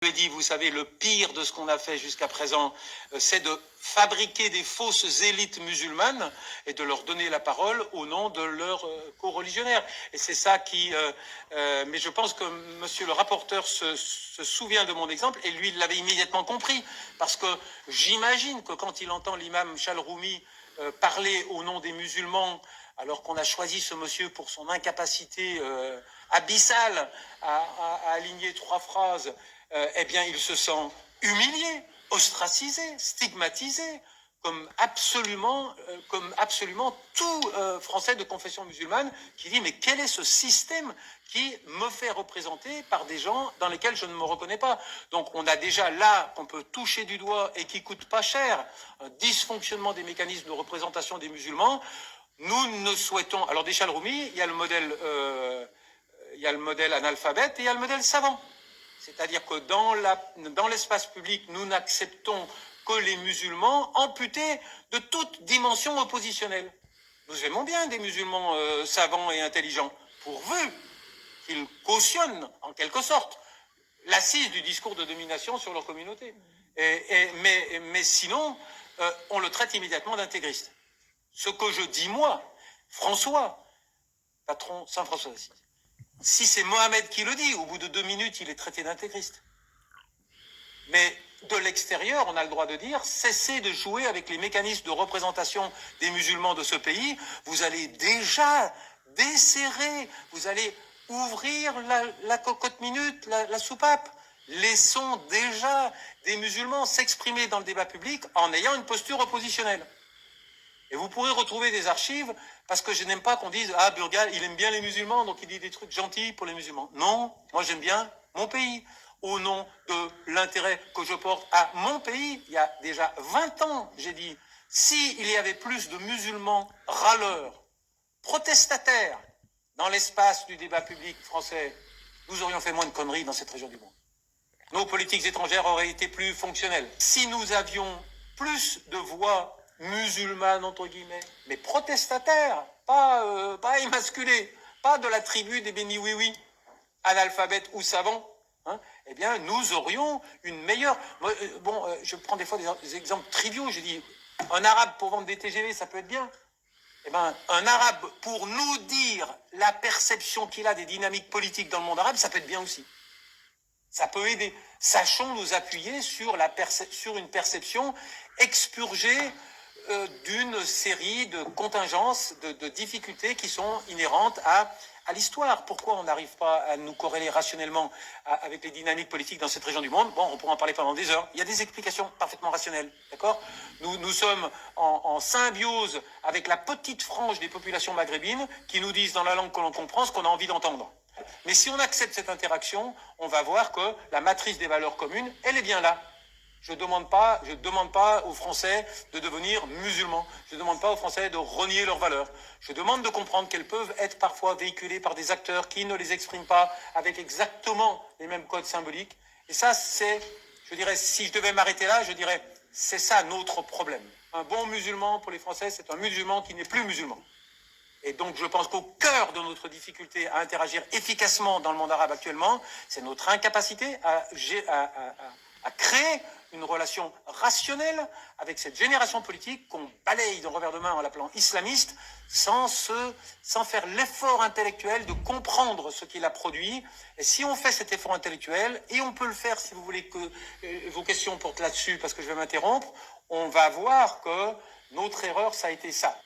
Je l'ai dit, vous savez, le pire de ce qu'on a fait jusqu'à présent, c'est de fabriquer des fausses élites musulmanes et de leur donner la parole au nom de leurs co-religionnaires. Et c'est ça qui... mais je pense que monsieur le rapporteur se souvient de mon exemple, et lui, il l'avait immédiatement compris, parce que j'imagine que quand il entend l'imam Chalroumi parler au nom des musulmans, alors qu'on a choisi ce monsieur pour son incapacité abyssale à aligner 3 phrases, eh bien, il se sent humilié, ostracisé, stigmatisé, comme absolument tout Français de confession musulmane qui dit mais quel est ce système qui me fait représenter par des gens dans lesquels je ne me reconnais pas. Donc on a déjà là qu'on peut toucher du doigt et qui coûte pas cher un dysfonctionnement des mécanismes de représentation des musulmans. Nous ne souhaitons... Alors des Chalroumi, il y a le modèle analphabète et il y a le modèle savant. C'est-à-dire que dans l'espace public, nous n'acceptons que les musulmans amputés de toute dimension oppositionnelle. Nous aimons bien des musulmans savants et intelligents, pourvu qu'ils cautionnent, en quelque sorte, l'assise du discours de domination sur leur communauté. Mais sinon, on le traite immédiatement d'intégriste. Ce que je dis, moi, François, patron Saint François d'Assise, si c'est Mohamed qui le dit, au bout de 2 minutes, il est traité d'intégriste. Mais de l'extérieur, on a le droit de dire, cessez de jouer avec les mécanismes de représentation des musulmans de ce pays. Vous allez déjà desserrer, vous allez ouvrir la cocotte minute, la soupape. Laissons déjà des musulmans s'exprimer dans le débat public en ayant une posture oppositionnelle. Et vous pourrez retrouver des archives, parce que je n'aime pas qu'on dise « Ah, Burgal, il aime bien les musulmans, donc il dit des trucs gentils pour les musulmans. » Non, moi j'aime bien mon pays. Au nom de l'intérêt que je porte à mon pays, il y a déjà 20 ans, j'ai dit, s'il y avait plus de musulmans râleurs, protestataires, dans l'espace du débat public français, nous aurions fait moins de conneries dans cette région du monde. Nos politiques étrangères auraient été plus fonctionnelles. Si nous avions plus de voix musulmanes, entre guillemets, mais protestataires, pas émasculées, pas de la tribu des béni oui-oui, analphabètes ou savants, hein, eh bien, nous aurions une meilleure... je prends des fois des exemples triviaux, je dis, un arabe pour vendre des TGV, ça peut être bien. Eh bien, un arabe pour nous dire la perception qu'il a des dynamiques politiques dans le monde arabe, ça peut être bien aussi. Ça peut aider. Sachons nous appuyer sur une perception expurgée d'une série de contingences, de difficultés qui sont inhérentes à l'histoire. Pourquoi on n'arrive pas à nous corréler rationnellement avec les dynamiques politiques dans cette région du monde? Bon, on pourra en parler pendant des heures. Il y a des explications parfaitement rationnelles, d'accord? Nous sommes en symbiose avec la petite frange des populations maghrébines qui nous disent dans la langue que l'on comprend ce qu'on a envie d'entendre. Mais si on accepte cette interaction, on va voir que la matrice des valeurs communes, elle est bien là. Je demande pas aux Français de devenir musulmans. Je ne demande pas aux Français de renier leurs valeurs. Je demande de comprendre qu'elles peuvent être parfois véhiculées par des acteurs qui ne les expriment pas avec exactement les mêmes codes symboliques. Et ça, c'est, je dirais, si je devais m'arrêter là, je dirais, c'est ça notre problème. Un bon musulman pour les Français, c'est un musulman qui n'est plus musulman. Et donc je pense qu'au cœur de notre difficulté à interagir efficacement dans le monde arabe actuellement, c'est notre incapacité à créer une relation rationnelle avec cette génération politique qu'on balaye d'un revers de main en l'appelant islamiste, sans faire l'effort intellectuel de comprendre ce qu'il a produit. Et si on fait cet effort intellectuel, et on peut le faire si vous voulez que vos questions portent là-dessus, parce que je vais m'interrompre, on va voir que notre erreur, ça a été ça.